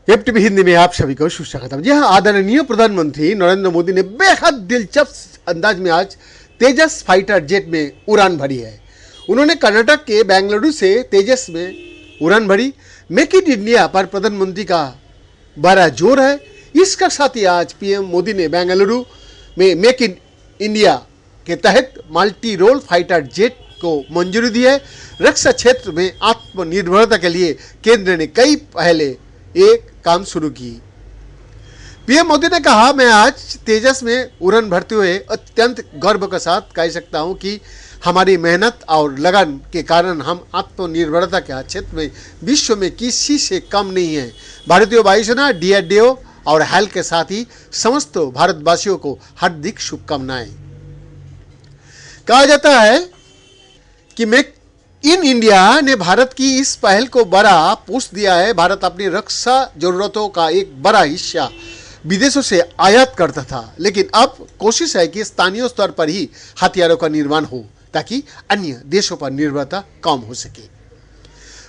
Web TV Hindi में आप सभी को सुस्वागत है। जी हाँ, आदरणीय प्रधानमंत्री नरेंद्र मोदी ने बेहद दिलचस्प अंदाज में आज तेजस फाइटर जेट में उड़ान भरी है। उन्होंने कर्नाटक के बेंगलुरु से तेजस में उड़ान भरी। मेक इन इंडिया पर प्रधानमंत्री का बड़ा जोर है। इसका साथ ही आज पीएम मोदी ने बेंगलुरु में मेक इन इंडिया के तहत मल्टी रोल फाइटर जेट को मंजूरी दी है। रक्षा क्षेत्र में आत्मनिर्भरता के लिए केंद्र ने कई पहले एक काम शुरू की। पीएम मोदी ने कहा, मैं आज तेजस में उड़ान भरते हुए अत्यंत गर्व के साथ कह सकता हूं कि हमारी मेहनत और लगन के कारण हम आत्मनिर्भरता के क्षेत्र में विश्व में किसी से कम नहीं है। भारतीय वायुसेना, डीआरडीओ और हेल के साथ ही समस्त भारतवासियों को हार्दिक शुभकामनाएं। कहा जाता है कि मेक इन इंडिया ने भारत की इस पहल को बड़ा पुश दिया है। भारत अपनी रक्षा जरूरतों का एक बड़ा हिस्सा विदेशों से आयात करता था, लेकिन अब कोशिश है कि स्थानीय स्तर पर ही हथियारों का निर्माण हो ताकि अन्य देशों पर निर्भरता कम हो सके।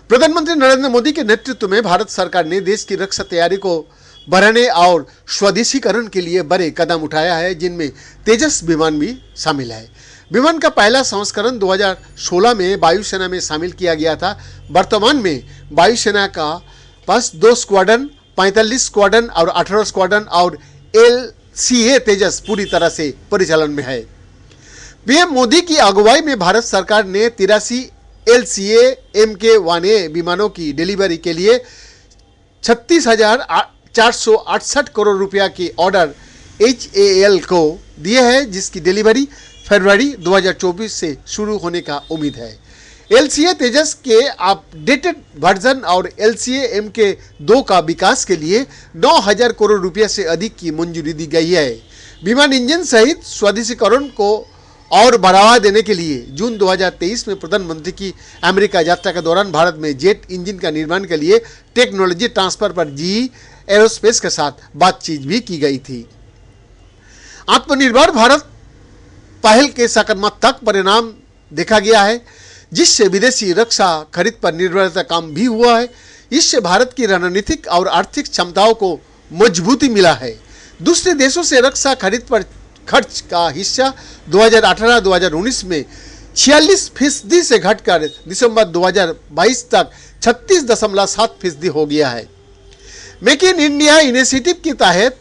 प्रधानमंत्री नरेंद्र मोदी के नेतृत्व में भारत सरकार ने देश की रक्षा तैयारी को बढ़ाने और स्वदेशीकरण के लिए बड़े कदम उठाया है, जिनमें तेजस विमान भी शामिल है। विमान का पहला संस्करण 2016 में वायुसेना में शामिल किया गया था। वर्तमान में वायुसेना का पास 2 स्क्वाड्रन, 45 स्क्वाड्रन और 18 स्क्वाड्रन और LCA तेजस पूरी तरह से परिचालन में है। पीएम मोदी की अगुवाई में भारत सरकार ने 83 LCA Mk1A विमानों की डिलीवरी के लिए 36,468 करोड़ रुपया के ऑर्डर HAL को दिए हैं, जिसकी डिलीवरी फरवरी 2024 से शुरू होने का उम्मीद है। LCA तेजस के अपडेटेड वर्जन और LCA Mk2 का विकास के लिए 9,000 करोड़ रुपया से अधिक की मंजूरी दी गई है। विमान इंजन सहित स्वदेशीकरण को और बढ़ावा देने के लिए जून 2023 में प्रधानमंत्री की अमेरिका यात्रा के दौरान भारत में जेट इंजन का निर्माण के लिए टेक्नोलॉजी ट्रांसफर पर GE एरोस्पेस के साथ बातचीत भी की गई थी। आत्मनिर्भर भारत पहल के सकारात्मक परिणाम देखा गया है, जिससे विदेशी रक्षा खरीद पर निर्भरता कम भी हुआ है। इससे भारत की रणनीतिक और आर्थिक क्षमताओं को मजबूती मिला है। दूसरे देशों से रक्षा खरीद पर खर्च का हिस्सा 2018-2019 में 46% से घटकर दिसंबर 2022 तक 36.7% हो गया है। मेक इन इंडिया इनिशिएटिव के तहत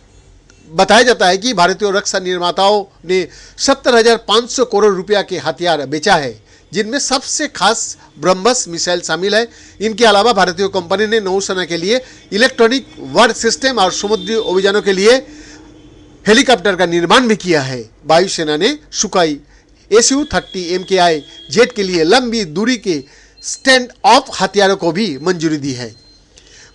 बताया जाता है कि भारतीय रक्षा निर्माताओं ने 70,500 करोड़ रुपया के हथियार बेचा है, जिनमें सबसे खास ब्रह्मस मिसाइल शामिल है। इनके अलावा भारतीय कंपनी ने नौसेना के लिए इलेक्ट्रॉनिक वार सिस्टम और समुद्री अभियानों के लिए हेलीकॉप्टर का निर्माण भी किया है। वायुसेना ने सुखाई Su-30 MKI जेट के लिए लंबी दूरी के स्टैंड ऑफ हथियारों को भी मंजूरी दी है।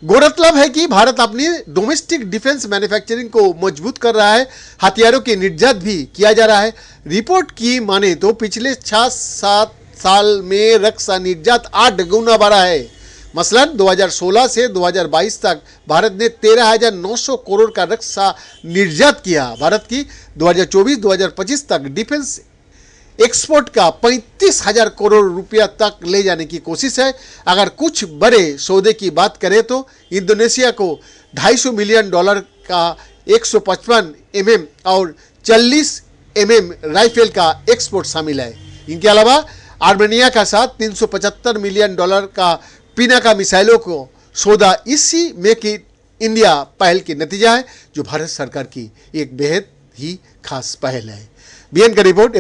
गौरतलब है कि भारत अपनी डोमेस्टिक डिफेंस मैन्युफैक्चरिंग को मजबूत कर रहा है। हथियारों की निर्यात भी किया जा रहा है। रिपोर्ट की माने तो पिछले 6-7 साल में रक्षा निर्यात 8 गुना बढ़ा है। मसलन 2016 से 2022 तक भारत ने 13,900 करोड़ का रक्षा निर्यात किया। भारत की 2024-2025 तक डिफेंस एक्सपोर्ट का 35,000 करोड़ रुपया तक ले जाने की कोशिश है। अगर कुछ बड़े सौदे की बात करें तो इंडोनेशिया को $250 मिलियन का 155 mm और 40 mm राइफल का एक्सपोर्ट शामिल है। इनके अलावा आर्मेनिया का साथ $375 मिलियन का पिनाका मिसाइलों को सौदा इसी मेक इन इंडिया पहल के नतीजा है, जो भारत सरकार की एक बेहद ही खास पहल है। BN का रिपोर्ट।